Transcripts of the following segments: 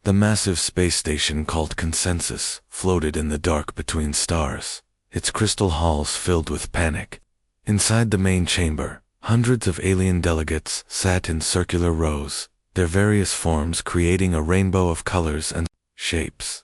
The massive space station called Consensus floated in the dark between stars, its crystal halls filled with panic. Inside the main chamber, hundreds of alien delegates sat in circular rows, their various forms creating a rainbow of colors and shapes.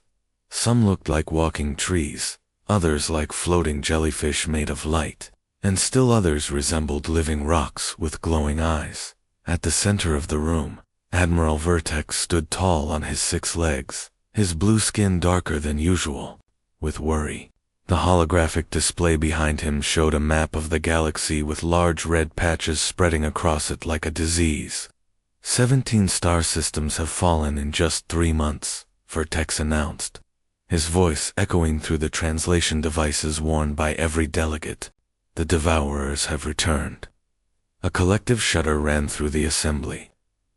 Some looked like walking trees, others like floating jellyfish made of light, and still others resembled living rocks with glowing eyes. At the center of the room, Admiral Vertex stood tall on his 6 legs, his blue skin darker than usual, with worry. The holographic display behind him showed a map of the galaxy with large red patches spreading across it like a disease. 17 star systems have fallen in just 3 months, Vertex announced, his voice echoing through the translation devices worn by every delegate. The Devourers have returned. A collective shudder ran through the assembly.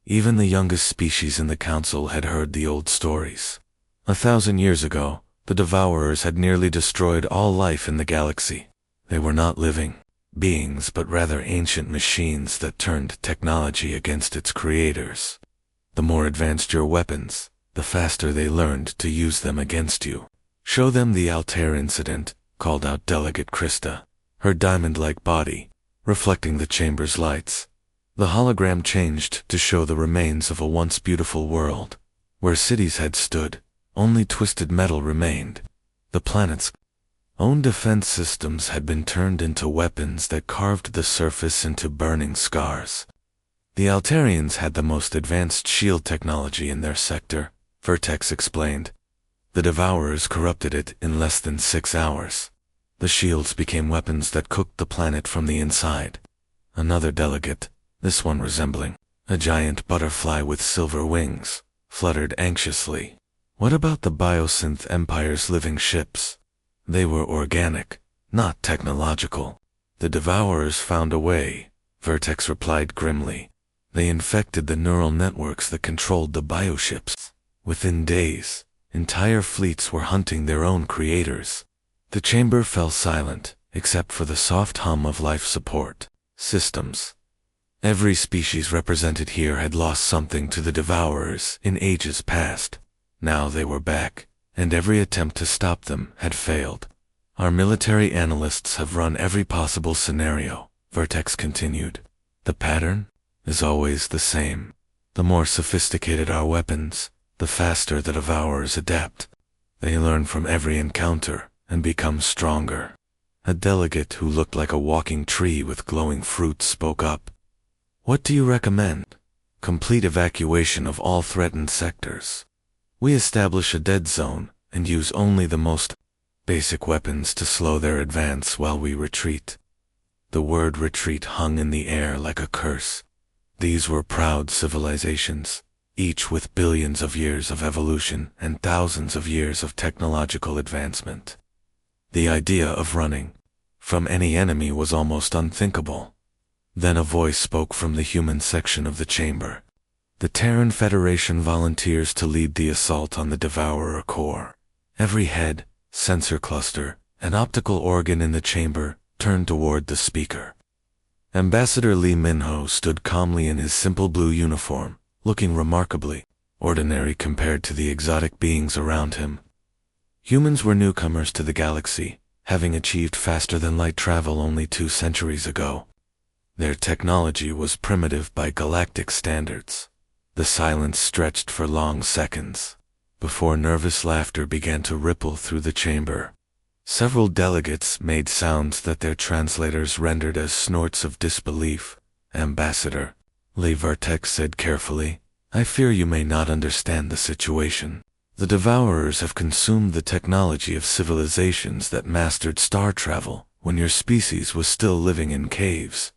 Even the youngest species in the council had heard the old stories. 1,000 years ago, the Devourers had nearly destroyed all life in the galaxy. They were not living beings but rather ancient machines that turned technology against its creators. The more advanced your weapons, the faster they learned to use them against you. Show them the Altair incident, called out Delegate Krista, her diamond-like body reflecting the chamber's lights. The hologram changed to show the remains of a once beautiful world. Where cities had stood, only twisted metal remained. The planet's own defense systems had been turned into weapons that carved the surface into burning scars. The Altarians had the most advanced shield technology in their sector, Vertex explained. The Devourers corrupted it in less than 6 hours. The shields became weapons that cooked the planet from the inside. Another delegate, this one resembling a giant butterfly with silver wings, fluttered anxiously. What about the Biosynth Empire's living ships? They were organic, not technological. The Devourers found a way, Vertex replied grimly. They infected the neural networks that controlled the bioships. Within days, entire fleets were hunting their own creators. The chamber fell silent, except for the soft hum of life support systems. Every species represented here had lost something to the Devourers in ages past. Now they were back, and every attempt to stop them had failed. Our military analysts have run every possible scenario, Vertex continued. The pattern is always the same. The more sophisticated our weapons, the faster the Devourers adapt. They learn from every encounter and become stronger. A delegate who looked like a walking tree with glowing fruits spoke up. What do you recommend? Complete evacuation of all threatened sectors. We establish a dead zone and use only the most basic weapons to slow their advance while we retreat. The word retreat hung in the air like a curse. These were proud civilizations, each with billions of years of evolution and thousands of years of technological advancement. The idea of running from any enemy was almost unthinkable. Then a voice spoke from the human section of the chamber. The Terran Federation volunteers to lead the assault on the Devourer core. Every head, sensor cluster, and optical organ in the chamber turned toward the speaker. Ambassador Lee Minho stood calmly in his simple blue uniform, looking remarkably ordinary compared to the exotic beings around him. Humans were newcomers to the galaxy, having achieved faster-than-light travel only 2 centuries ago. Their technology was primitive by galactic standards. The silence stretched for long seconds, before nervous laughter began to ripple through the chamber. Several delegates made sounds that their translators rendered as snorts of disbelief. Ambassador, Lee Vertex said carefully, I fear you may not understand the situation. The Devourers have consumed the technology of civilizations that mastered star travel when your species was still living in caves.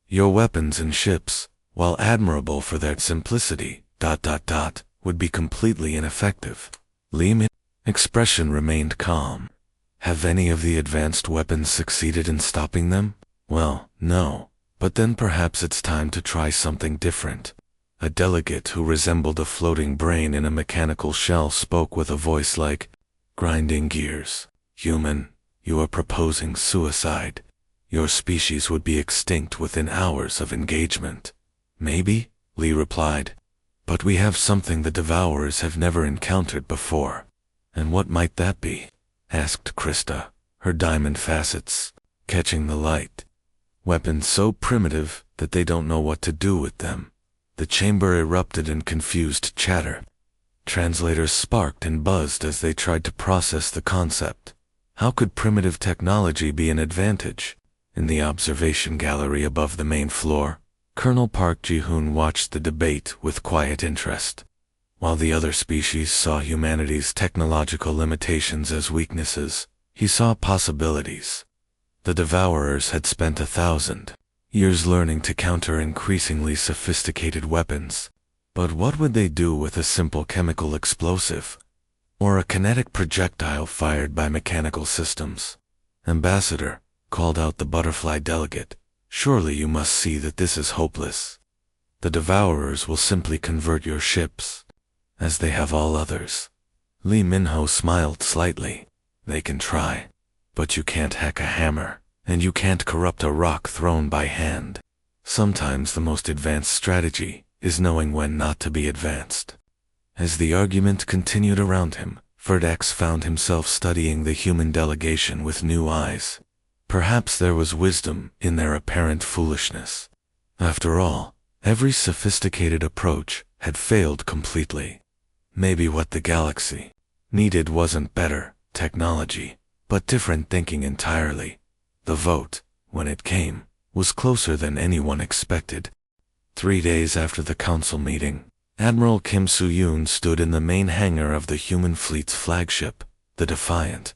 Your weapons and ships, while admirable for their simplicity, would be completely ineffective. Li's expression remained calm. Have any of the advanced weapons succeeded in stopping them? Well, no, but then perhaps it's time to try something different. A delegate who resembled a floating brain in a mechanical shell spoke with a voice like grinding gears. Human, you are proposing suicide. Your species would be extinct within hours of engagement. Maybe, Lee replied. But we have something the Devourers have never encountered before. And what might that be? Asked Krista, her diamond facets catching the light. Weapons so primitive that they don't know what to do with them. The chamber erupted in confused chatter. Translators sparked and buzzed as they tried to process the concept. How could primitive technology be an advantage? In the observation gallery above the main floor, Colonel Park Ji-hoon watched the debate with quiet interest. While the other species saw humanity's technological limitations as weaknesses, he saw possibilities. The Devourers had spent 1,000 years learning to counter increasingly sophisticated weapons. But what would they do with a simple chemical explosive? Or a kinetic projectile fired by mechanical systems? Ambassador, called out the butterfly delegate, surely you must see that this is hopeless. The Devourers will simply convert your ships, as they have all others. Lee Min-ho smiled slightly. They can try, but you can't hack a hammer, and you can't corrupt a rock thrown by hand. Sometimes the most advanced strategy is knowing when not to be advanced. As the argument continued around him, Ferdax found himself studying the human delegation with new eyes. Perhaps there was wisdom in their apparent foolishness. After all, every sophisticated approach had failed completely. Maybe what the galaxy needed wasn't better technology, but different thinking entirely. The vote, when it came, was closer than anyone expected. 3 days after the council meeting, Admiral Kim Soo-yoon stood in the main hangar of the human fleet's flagship, the Defiant.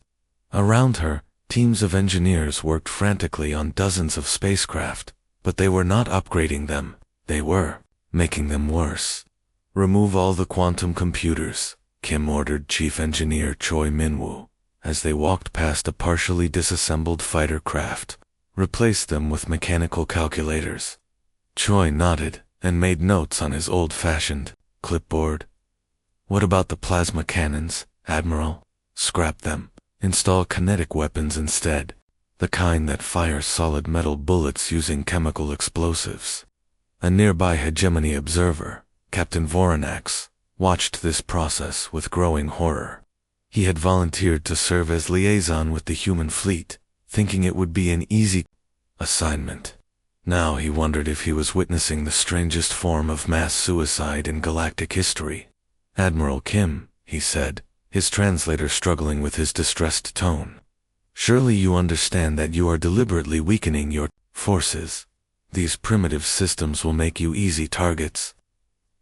Around her, teams of engineers worked frantically on dozens of spacecraft, but they were not upgrading them, they were making them worse. Remove all the quantum computers, Kim ordered Chief Engineer Choi Min-woo, as they walked past a partially disassembled fighter craft. Replace them with mechanical calculators. Choi nodded and made notes on his old-fashioned clipboard. What about the plasma cannons, Admiral? Scrap them. Install kinetic weapons instead, the kind that fire solid metal bullets using chemical explosives. A nearby hegemony observer, Captain Voronax, watched this process with growing horror. He had volunteered to serve as liaison with the human fleet, thinking it would be an easy assignment. Now he wondered if he was witnessing the strangest form of mass suicide in galactic history. Admiral Kim, he said, his translator struggling with his distressed tone. Surely you understand that you are deliberately weakening your forces. These primitive systems will make you easy targets.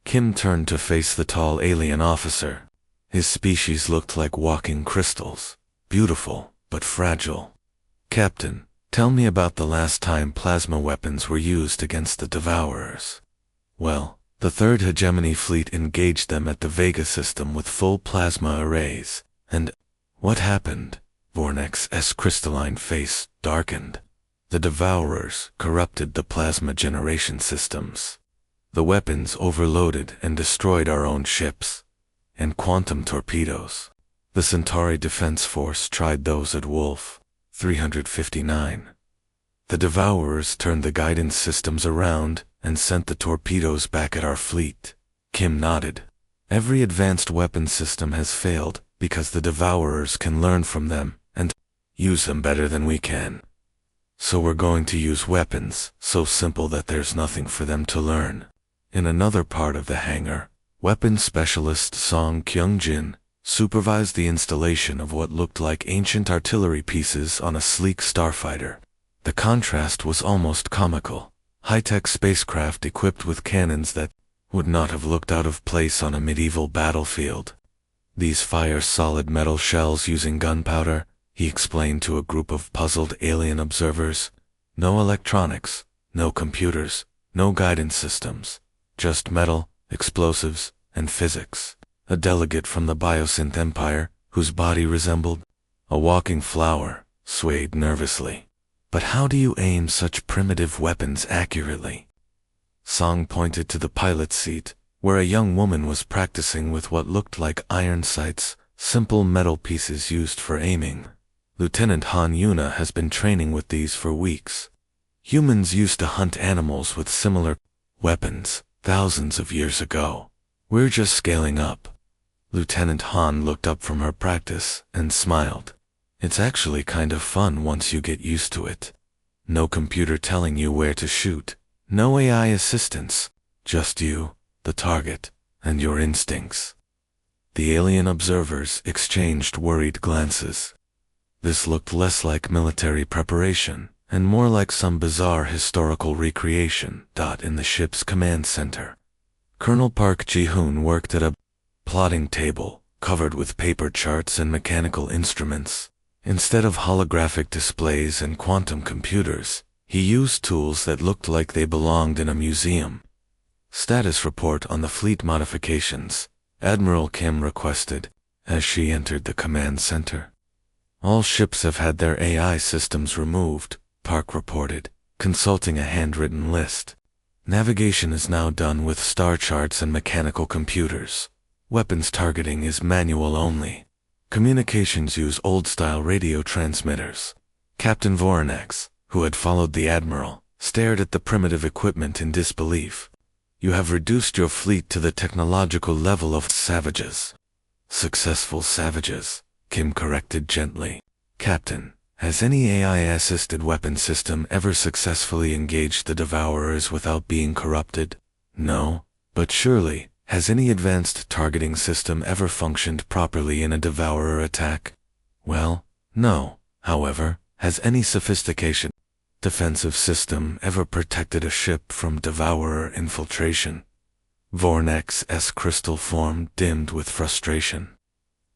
Kim turned to face the tall alien officer. His species looked like walking crystals, beautiful but fragile. Captain, tell me about the last time plasma weapons were used against the Devourers. Well, the Third Hegemony Fleet engaged them at the Vega system with full plasma arrays, and what happened? Vornex's crystalline face darkened. The Devourers corrupted the plasma generation systems. The weapons overloaded and destroyed our own ships, and quantum torpedoes. The Centauri Defense Force tried those at Wolf 359. The Devourers turned the guidance systems around and sent the torpedoes back at our fleet. Kim nodded. Every advanced weapon system has failed because the Devourers can learn from them and use them better than we can. So we're going to use weapons so simple that there's nothing for them to learn. In another part of the hangar, weapons specialist Song Kyung-jin supervised the installation of what looked like ancient artillery pieces on a sleek starfighter. The contrast was almost comical. High-tech spacecraft equipped with cannons that would not have looked out of place on a medieval battlefield. These fire solid metal shells using gunpowder, he explained to a group of puzzled alien observers. No electronics, no computers, no guidance systems. Just metal, explosives, and physics. A delegate from the Biosynth Empire, whose body resembled a walking flower, swayed nervously. But how do you aim such primitive weapons accurately? Song pointed to the pilot's seat, where a young woman was practicing with what looked like iron sights, simple metal pieces used for aiming. Lieutenant Han Yuna has been training with these for weeks. Humans used to hunt animals with similar weapons thousands of years ago. We're just scaling up. Lieutenant Han looked up from her practice and smiled. It's actually kind of fun once you get used to it. No computer telling you where to shoot. No AI assistance. Just you, the target, and your instincts. The alien observers exchanged worried glances. This looked less like military preparation and more like some bizarre historical recreation. In the ship's command center, Colonel Park Ji-hoon worked at a plotting table covered with paper charts and mechanical instruments. Instead of holographic displays and quantum computers, he used tools that looked like they belonged in a museum. Status report on the fleet modifications, Admiral Kim requested, as she entered the command center. All ships have had their AI systems removed, Park reported, consulting a handwritten list. Navigation is now done with star charts and mechanical computers. Weapons targeting is manual only. Communications use old-style radio transmitters. Captain Voronex, who had followed the Admiral, stared at the primitive equipment in disbelief. You have reduced your fleet to the technological level of savages. Successful savages, Kim corrected gently. Captain, has any AI-assisted weapon system ever successfully engaged the Devourers without being corrupted? No, but surely, has any advanced targeting system ever functioned properly in a Devourer attack? Well, no. However, has any sophistication defensive system ever protected a ship from Devourer infiltration? Vornex's crystal form dimmed with frustration.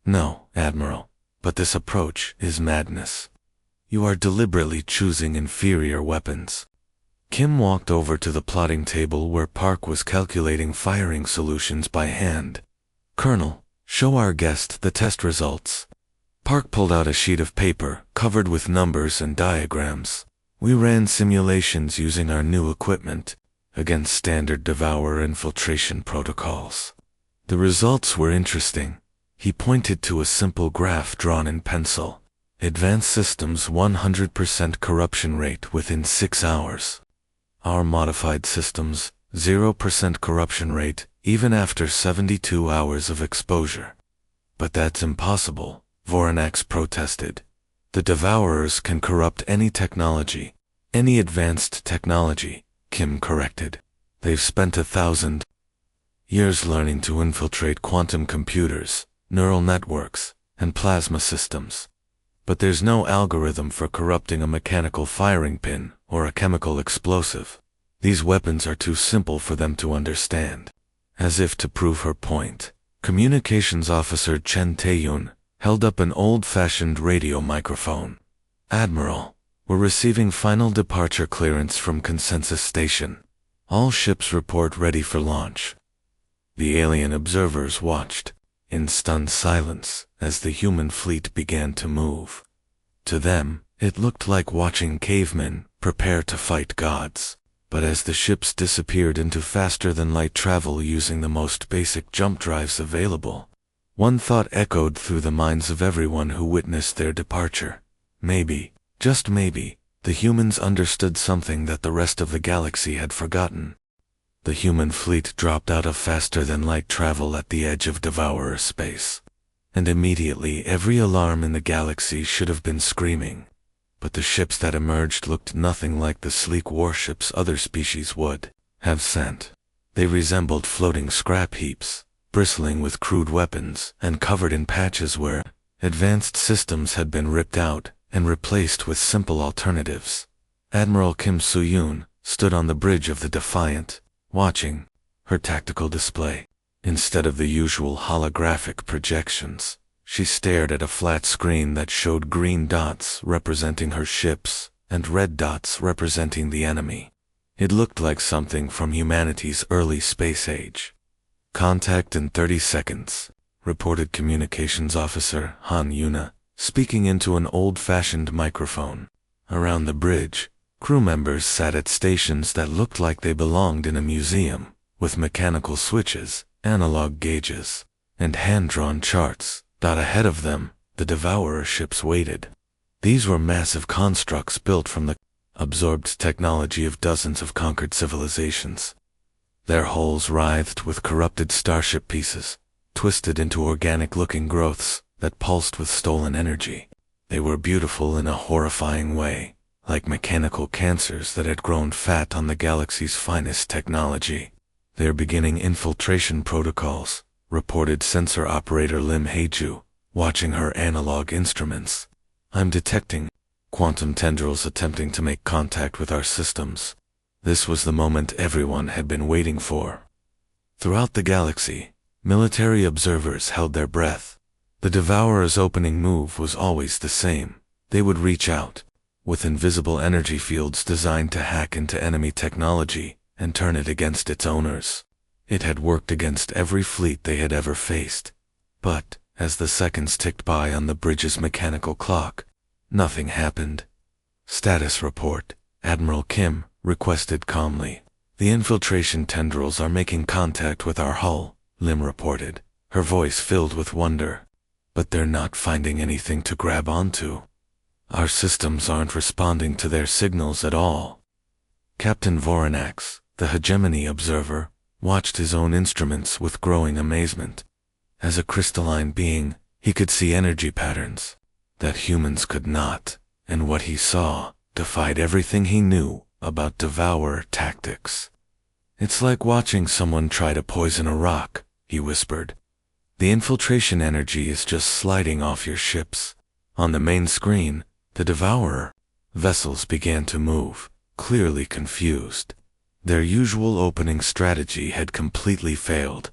No, Admiral, but this approach is madness. You are deliberately choosing inferior weapons. Kim walked over to the plotting table where Park was calculating firing solutions by hand. Colonel, show our guest the test results. Park pulled out a sheet of paper covered with numbers and diagrams. We ran simulations using our new equipment against standard Devourer infiltration protocols. The results were interesting. He pointed to a simple graph drawn in pencil. Advanced systems 100% corruption rate within 6 hours. Our modified systems 0% corruption rate even after 72 hours of exposure. But that's impossible, Voronex protested. The Devourers can corrupt any technology, any advanced technology, Kim corrected. They've spent 1,000 years learning to infiltrate quantum computers, neural networks, and plasma systems. But there's no algorithm for corrupting a mechanical firing pin or a chemical explosive. These weapons are too simple for them to understand. As if to prove her point, Communications Officer Chen Taeyun held up an old-fashioned radio microphone. Admiral, we're receiving final departure clearance from Consensus Station. All ships report ready for launch. The alien observers watched in stunned silence as the human fleet began to move. To them, it looked like watching cavemen prepare to fight gods. But as the ships disappeared into faster-than-light travel using the most basic jump drives available, one thought echoed through the minds of everyone who witnessed their departure. Maybe, just maybe, the humans understood something that the rest of the galaxy had forgotten. The human fleet dropped out of faster-than-light travel at the edge of Devourer space. And immediately every alarm in the galaxy should have been screaming. But the ships that emerged looked nothing like the sleek warships other species would have sent. They resembled floating scrap heaps, bristling with crude weapons and covered in patches where advanced systems had been ripped out and replaced with simple alternatives. Admiral Kim Soo-yoon stood on the bridge of the Defiant, watching her tactical display. Instead of the usual holographic projections, she stared at a flat screen that showed green dots representing her ships and red dots representing the enemy. It looked like something from humanity's early space age. Contact in 30 seconds, reported Communications Officer Han Yuna, speaking into an old-fashioned microphone. Around the bridge, crew members sat at stations that looked like they belonged in a museum, with mechanical switches, analog gauges, and hand-drawn charts. Ahead of them, the Devourer ships waited. These were massive constructs built from the absorbed technology of dozens of conquered civilizations. Their hulls writhed with corrupted starship pieces, twisted into organic-looking growths that pulsed with stolen energy. They were beautiful in a horrifying way, like mechanical cancers that had grown fat on the galaxy's finest technology. Their beginning infiltration protocols, reported sensor operator Lim Heiju, watching her analog instruments. I'm detecting quantum tendrils attempting to make contact with our systems. This was the moment everyone had been waiting for. Throughout the galaxy, military observers held their breath. The Devourer's opening move was always the same. They would reach out, with invisible energy fields designed to hack into enemy technology and turn it against its owners. It had worked against every fleet they had ever faced. But, as the seconds ticked by on the bridge's mechanical clock, nothing happened. Status report, Admiral Kim requested calmly. The infiltration tendrils are making contact with our hull, Lim reported, her voice filled with wonder. But they're not finding anything to grab onto. Our systems aren't responding to their signals at all. Captain Voronax, the hegemony observer, watched his own instruments with growing amazement. As a crystalline being, he could see energy patterns that humans could not, and what he saw defied everything he knew about Devourer tactics. It's like watching someone try to poison a rock, he whispered. The infiltration energy is just sliding off your ships. On the main screen, the Devourer vessels began to move, clearly confused. Their usual opening strategy had completely failed.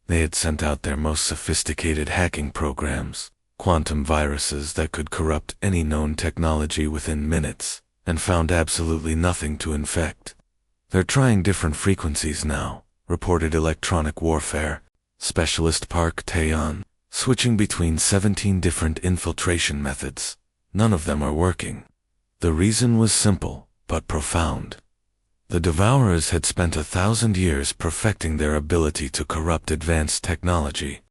They had sent out their most sophisticated hacking programs, quantum viruses that could corrupt any known technology within minutes, and found absolutely nothing to infect. They're trying different frequencies now, reported Electronic Warfare Specialist Park Taeyeon, switching between 17 different infiltration methods. None of them are working. The reason was simple, but profound. The Devourers had spent 1,000 years perfecting their ability to corrupt advanced technology.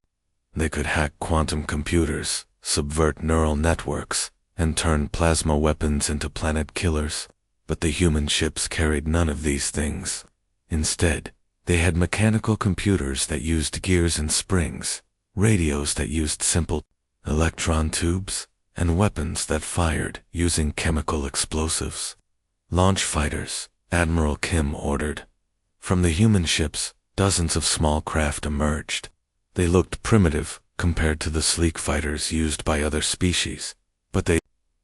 They could hack quantum computers, subvert neural networks, and turn plasma weapons into planet killers. But the human ships carried none of these things. Instead, they had mechanical computers that used gears and springs, radios that used simple electron tubes, and weapons that fired using chemical explosives. Launch fighters, Admiral Kim ordered. From the human ships, dozens of small craft emerged. They looked primitive compared to the sleek fighters used by other species, but they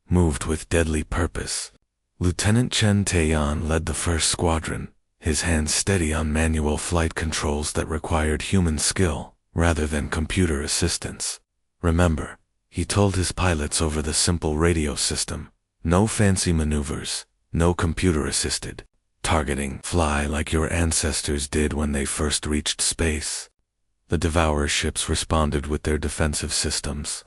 moved with deadly purpose. Lieutenant Chen Taeyeon led the first squadron, his hands steady on manual flight controls that required human skill rather than computer assistance. Remember, he told his pilots over the simple radio system, no fancy maneuvers, no computer-assisted targeting. Fly like your ancestors did when they first reached space. The Devourer ships responded with their defensive systems.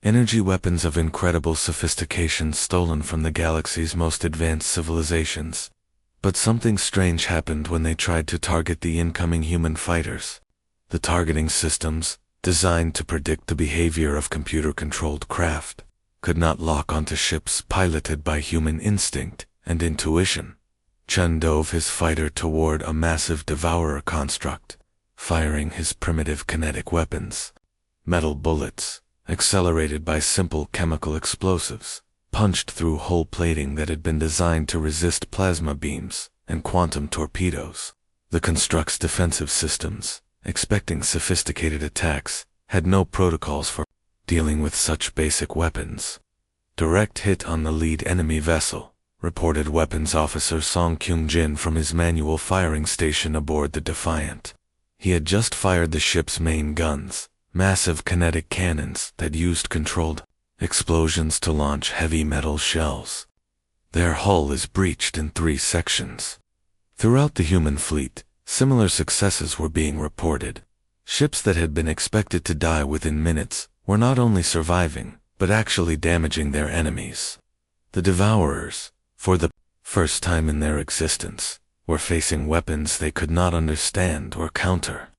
Energy weapons of incredible sophistication stolen from the galaxy's most advanced civilizations. But something strange happened when they tried to target the incoming human fighters. The targeting systems, designed to predict the behavior of computer-controlled craft, could not lock onto ships piloted by human instinct and intuition. Chen dove his fighter toward a massive Devourer construct, firing his primitive kinetic weapons. Metal bullets, accelerated by simple chemical explosives, punched through hull plating that had been designed to resist plasma beams and quantum torpedoes. The construct's defensive systems, expecting sophisticated attacks, had no protocols for dealing with such basic weapons. Direct hit on the lead enemy vessel, reported Weapons Officer Song Kyung-jin from his manual firing station aboard the Defiant. He had just fired the ship's main guns, massive kinetic cannons that used controlled explosions to launch heavy metal shells. Their hull is breached in 3 sections. Throughout the human fleet, similar successes were being reported. Ships that had been expected to die within minutes were not only surviving, but actually damaging their enemies. The Devourers, for the first time in their existence, were facing weapons they could not understand or counter.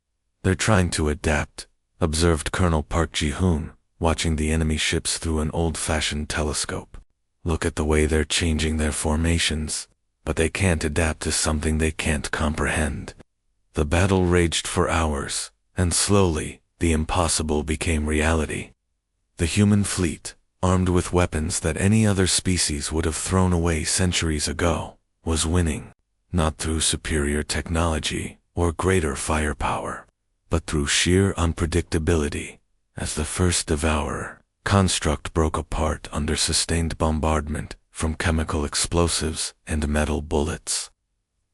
They're trying to adapt, observed Colonel Park Ji-hoon, watching the enemy ships through an old-fashioned telescope. Look at the way they're changing their formations, but they can't adapt to something they can't comprehend. The battle raged for hours, and slowly, the impossible became reality. The human fleet, armed with weapons that any other species would have thrown away centuries ago, was winning, not through superior technology or greater firepower, but through sheer unpredictability. As the first Devourer construct broke apart under sustained bombardment from chemical explosives and metal bullets,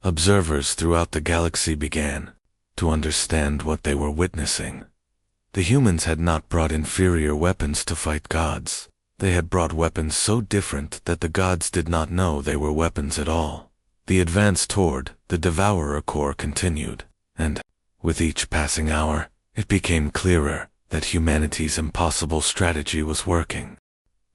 observers throughout the galaxy began to understand what they were witnessing. The humans had not brought inferior weapons to fight gods. They had brought weapons so different that the gods did not know they were weapons at all. The advance toward the Devourer Core continued, and, with each passing hour, it became clearer that humanity's impossible strategy was working.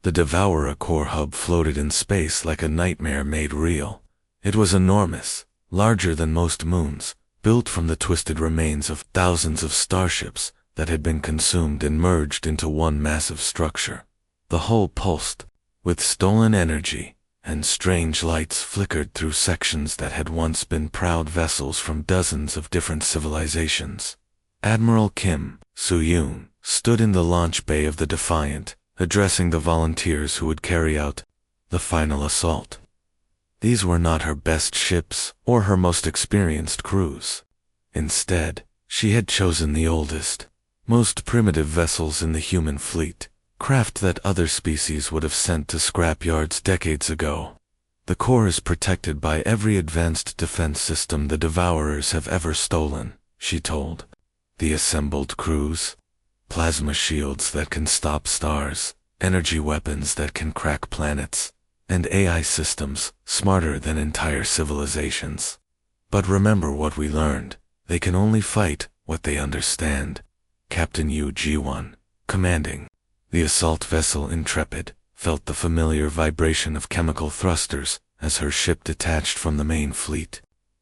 The Devourer Core hub floated in space like a nightmare made real. It was enormous, larger than most moons, built from the twisted remains of thousands of starships that had been consumed and merged into one massive structure. The hull pulsed with stolen energy, and strange lights flickered through sections that had once been proud vessels from dozens of different civilizations. Admiral Kim Soo-yoon stood in the launch bay of the Defiant, addressing the volunteers who would carry out the final assault. These were not her best ships or her most experienced crews. Instead, she had chosen the oldest, most primitive vessels in the human fleet, craft that other species would have sent to scrap yards decades ago. The core is protected by every advanced defense system the Devourers have ever stolen, she told. The assembled crews, plasma shields that can stop stars, energy weapons that can crack planets, and AI systems smarter than entire civilizations. But remember what we learned. They can only fight what they understand. Captain Yu Ji-won, commanding the assault vessel Intrepid, felt the familiar vibration of chemical thrusters as her ship detached from the main fleet.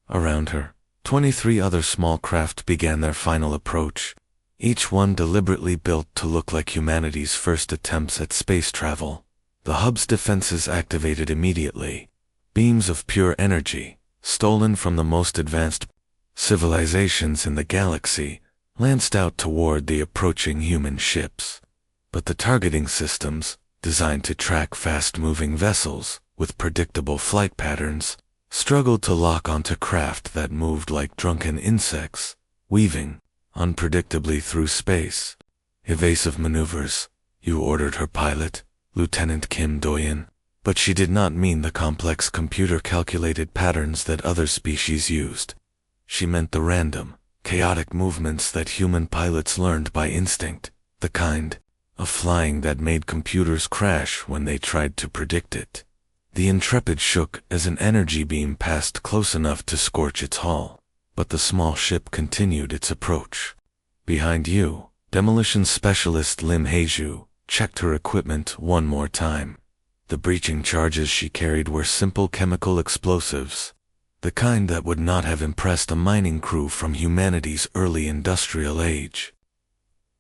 Around her, 23 other small craft began their final approach, each one deliberately built to look like humanity's first attempts at space travel. The hub's defenses activated immediately. Beams of pure energy, stolen from the most advanced civilizations in the galaxy, lanced out toward the approaching human ships. But the targeting systems, designed to track fast-moving vessels with predictable flight patterns, struggled to lock onto craft that moved like drunken insects, weaving unpredictably through space. Evasive maneuvers, you ordered her pilot, Lieutenant Kim Do-yeon, but she did not mean the complex computer-calculated patterns that other species used. She meant the random, chaotic movements that human pilots learned by instinct, the kind of flying that made computers crash when they tried to predict it. The Intrepid shook as an energy beam passed close enough to scorch its hull, but the small ship continued its approach. Behind you, demolition specialist Lim Hae-ju checked her equipment one more time. The breaching charges she carried were simple chemical explosives, the kind that would not have impressed a mining crew from humanity's early industrial age.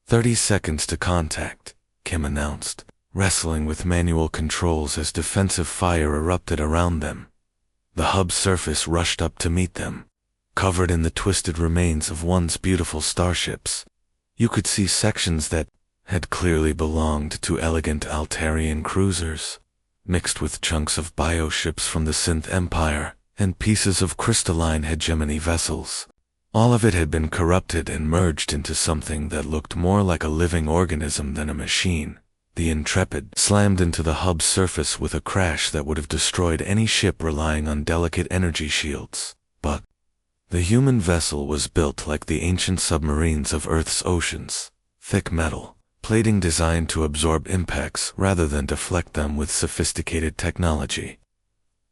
30 seconds to contact, Kim announced, wrestling with manual controls as defensive fire erupted around them. The hub's surface rushed up to meet them, covered in the twisted remains of once beautiful starships. You could see sections that had clearly belonged to elegant Altarian cruisers, mixed with chunks of bioships from the Synth Empire and pieces of crystalline hegemony vessels. All of it had been corrupted and merged into something that looked more like a living organism than a machine. The Intrepid slammed into the hub's surface with a crash that would have destroyed any ship relying on delicate energy shields. But the human vessel was built like the ancient submarines of Earth's oceans, thick metal, plating designed to absorb impacts rather than deflect them with sophisticated technology.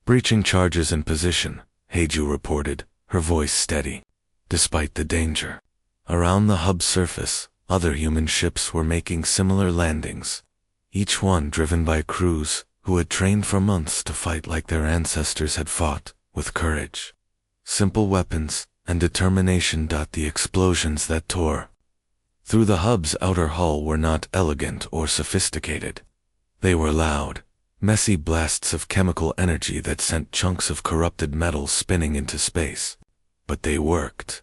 Breaching charges in position, Hae-ju reported, her voice steady. Despite the danger, around the hub's surface, other human ships were making similar landings, each one driven by crews who had trained for months to fight like their ancestors had fought, with courage, simple weapons, and determination. The explosions that tore through the hub's outer hull were not elegant or sophisticated. They were loud, messy blasts of chemical energy that sent chunks of corrupted metal spinning into space. But they worked.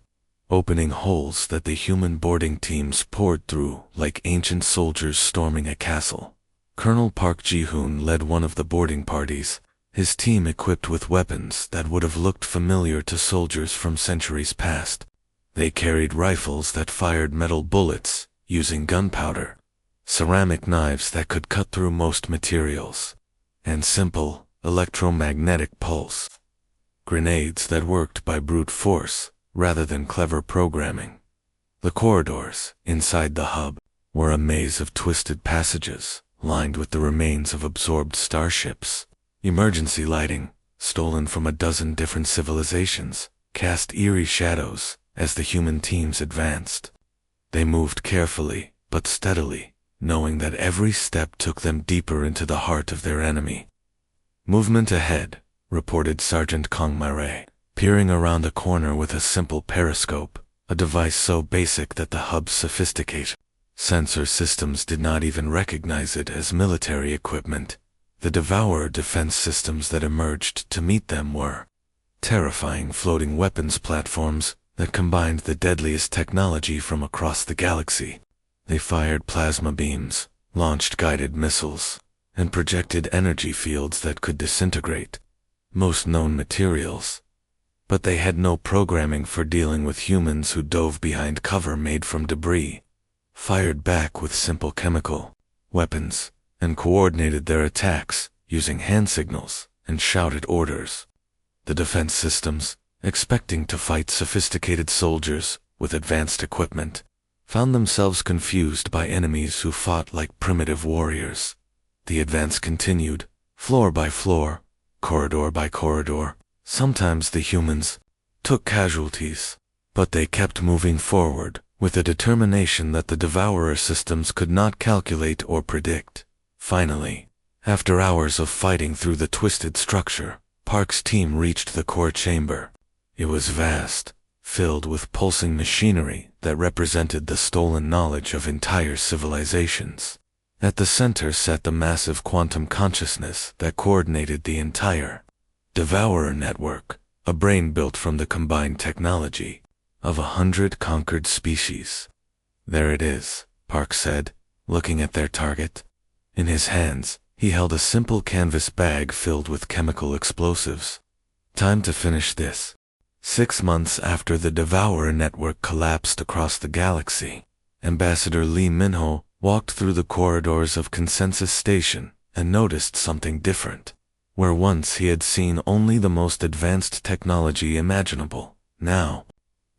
opening holes that the human boarding teams poured through like ancient soldiers storming a castle. Colonel Park Ji-hoon led one of the boarding parties, his team equipped with weapons that would have looked familiar to soldiers from centuries past. They carried rifles that fired metal bullets, using gunpowder, ceramic knives that could cut through most materials, and simple, electromagnetic pulse grenades that worked by brute force rather than clever programming. The corridors, inside the hub, were a maze of twisted passages, lined with the remains of absorbed starships. Emergency lighting, stolen from a dozen different civilizations, cast eerie shadows as the human teams advanced. They moved carefully, but steadily, knowing that every step took them deeper into the heart of their enemy. "Movement ahead," reported Sergeant Kong Mare, peering around a corner with a simple periscope, a device so basic that the hub's sophisticated sensor systems did not even recognize it as military equipment. The Devourer defense systems that emerged to meet them were terrifying floating weapons platforms that combined the deadliest technology from across the galaxy. They fired plasma beams, launched guided missiles, and projected energy fields that could disintegrate most known materials. But they had no programming for dealing with humans who dove behind cover made from debris, fired back with simple chemical weapons, and coordinated their attacks using hand signals and shouted orders. The defense systems, expecting to fight sophisticated soldiers with advanced equipment, found themselves confused by enemies who fought like primitive warriors. The advance continued, floor by floor, corridor by corridor. Sometimes the humans took casualties, but they kept moving forward with a determination that the Devourer systems could not calculate or predict. Finally, after hours of fighting through the twisted structure, Park's team reached the core chamber. It was vast, filled with pulsing machinery that represented the stolen knowledge of entire civilizations. At the center sat the massive quantum consciousness that coordinated the entire Devourer network, a brain built from the combined technology of 100 conquered species. "There it is," Park said, looking at their target. In his hands, he held a simple canvas bag filled with chemical explosives. "Time to finish this." 6 months after the Devourer network collapsed across the galaxy, Ambassador Lee Minho walked through the corridors of Consensus Station and noticed something different. Where once he had seen only the most advanced technology imaginable, now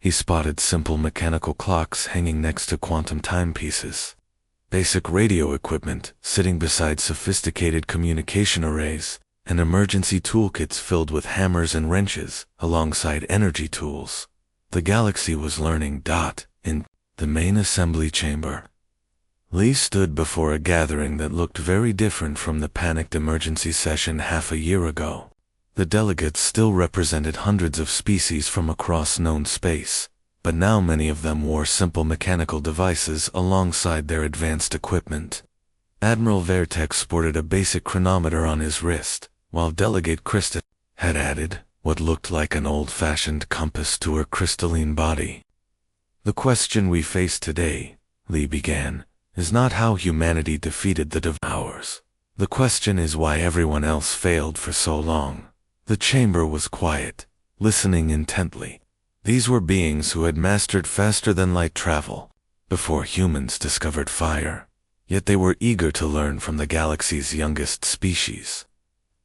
he spotted simple mechanical clocks hanging next to quantum timepieces, basic radio equipment sitting beside sophisticated communication arrays, and emergency toolkits filled with hammers and wrenches alongside energy tools. The galaxy was learning. In the main assembly chamber, Lee stood before a gathering that looked very different from the panicked emergency session half a year ago. The delegates still represented hundreds of species from across known space, but now many of them wore simple mechanical devices alongside their advanced equipment. Admiral Vertex sported a basic chronometer on his wrist, while Delegate Krista had added what looked like an old-fashioned compass to her crystalline body. "The question we face today," Lee began, "is not how humanity defeated the Devourers. The question is why everyone else failed for so long." The chamber was quiet, listening intently. These were beings who had mastered faster-than-light travel before humans discovered fire, yet they were eager to learn from the galaxy's youngest species.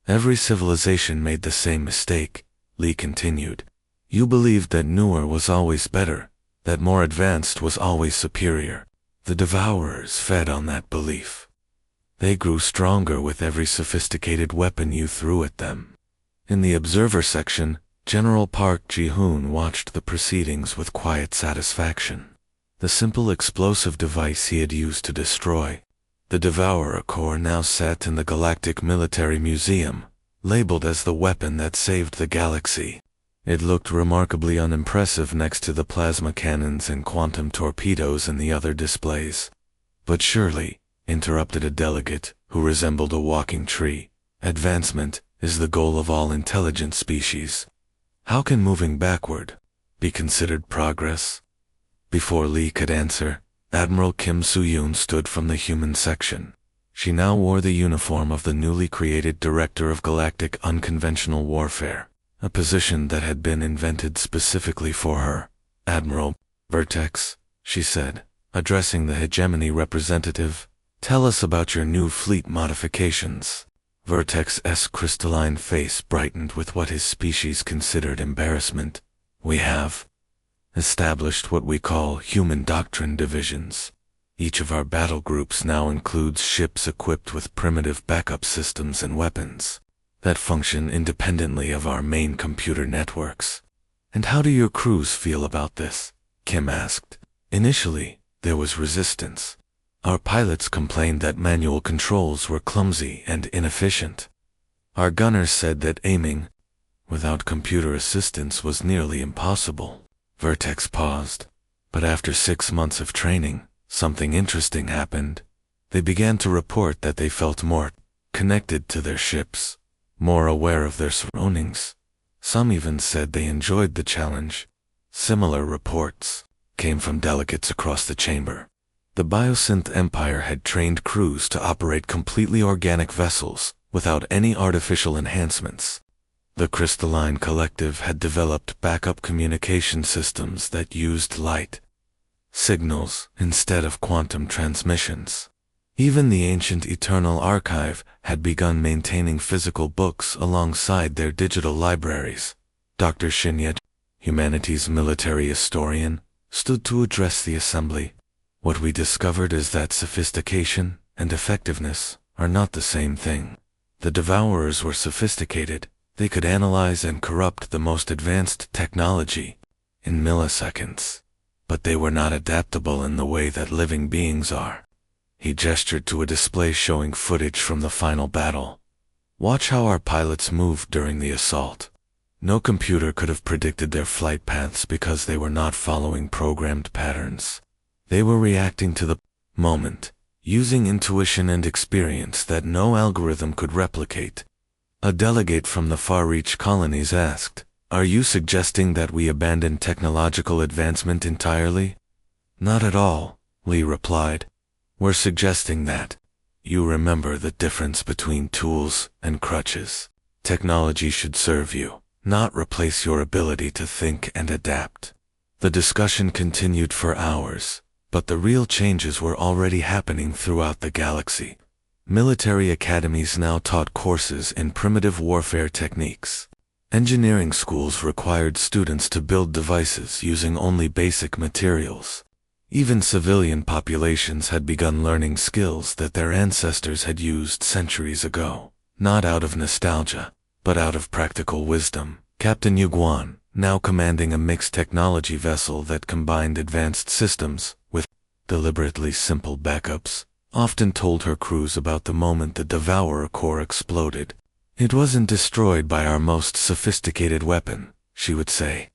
"Every civilization made the same mistake," Lee continued. "You believed that newer was always better, that more advanced was always superior. The Devourers fed on that belief. They grew stronger with every sophisticated weapon you threw at them." In the observer section, General Park Ji-hoon watched the proceedings with quiet satisfaction. The simple explosive device he had used to destroy the Devourer core now sat in the Galactic Military Museum, labeled as the weapon that saved the galaxy. It looked remarkably unimpressive next to the plasma cannons and quantum torpedoes in the other displays. "But surely," interrupted a delegate who resembled a walking tree, "advancement is the goal of all intelligent species. How can moving backward be considered progress? Before Lee could answer, Admiral Kim Soo-yoon stood from the human section. She now wore the uniform of the newly created Director of Galactic Unconventional Warfare, a position that had been invented specifically for her. "Admiral Vertex," she said, addressing the hegemony representative, "tell us about your new fleet modifications." Vertex's crystalline face brightened with what his species considered embarrassment. "We have established what we call human doctrine divisions. Each of our battle groups now includes ships equipped with primitive backup systems and weapons that function independently of our main computer networks." "And how do your crews feel about this?" Kim asked. "Initially, there was resistance. Our pilots complained that manual controls were clumsy and inefficient. Our gunners said that aiming without computer assistance was nearly impossible." Vertex paused. "But after 6 months of training, something interesting happened. They began to report that they felt more connected to their ships, more aware of their surroundings. Some even said they enjoyed the challenge." Similar reports came from delegates across the chamber. The Biosynth Empire had trained crews to operate completely organic vessels without any artificial enhancements. The Crystalline Collective had developed backup communication systems that used light signals instead of quantum transmissions. Even the ancient Eternal Archive had begun maintaining physical books alongside their digital libraries. Dr. Shinya, humanities military historian, stood to address the assembly. "What we discovered is that sophistication and effectiveness are not the same thing. The Devourers were sophisticated. They could analyze and corrupt the most advanced technology in milliseconds, but they were not adaptable in the way that living beings are." He gestured to a display showing footage from the final battle. "Watch how our pilots moved during the assault. No computer could have predicted their flight paths because they were not following programmed patterns. They were reacting to the moment, using intuition and experience that no algorithm could replicate." A delegate from the far-reach colonies asked, "Are you suggesting that we abandon technological advancement entirely?" "Not at all," Lee replied. "We're suggesting that you remember the difference between tools and crutches. Technology should serve you, not replace your ability to think and adapt." The discussion continued for hours, but the real changes were already happening throughout the galaxy. Military academies now taught courses in primitive warfare techniques. Engineering schools required students to build devices using only basic materials. Even civilian populations had begun learning skills that their ancestors had used centuries ago, not out of nostalgia, but out of practical wisdom. Captain Yuguan, now commanding a mixed technology vessel that combined advanced systems with deliberately simple backups, often told her crews about the moment the Devourer core exploded. "It wasn't destroyed by our most sophisticated weapon," she would say.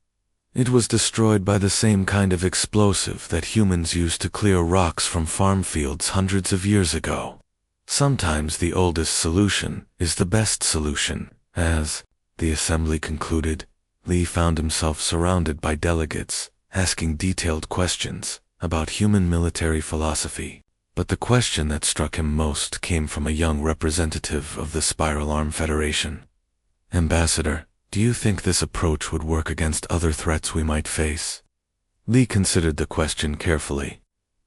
"It was destroyed by the same kind of explosive that humans used to clear rocks from farm fields hundreds of years ago." Sometimes the oldest solution is the best solution. As the assembly concluded, Lee found himself surrounded by delegates, asking detailed questions about human military philosophy. But the question that struck him most came from a young representative of the Spiral Arm Federation. "Ambassador, do you think this approach would work against other threats we might face?" Lee considered the question carefully.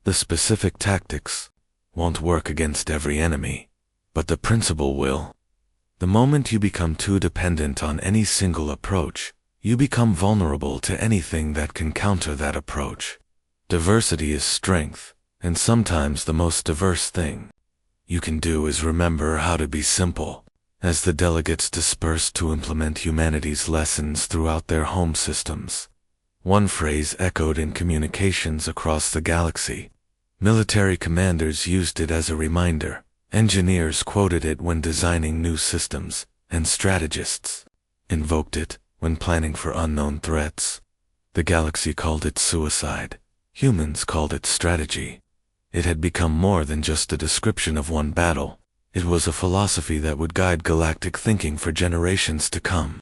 "The specific tactics won't work against every enemy, but the principle will. The moment you become too dependent on any single approach, you become vulnerable to anything that can counter that approach. Diversity is strength, and sometimes the most diverse thing you can do is remember how to be simple." As the delegates dispersed to implement humanity's lessons throughout their home systems, one phrase echoed in communications across the galaxy. Military commanders used it as a reminder, engineers quoted it when designing new systems, and strategists invoked it when planning for unknown threats. The galaxy called it suicide. Humans called it strategy. It had become more than just a description of one battle. It was a philosophy that would guide galactic thinking for generations to come.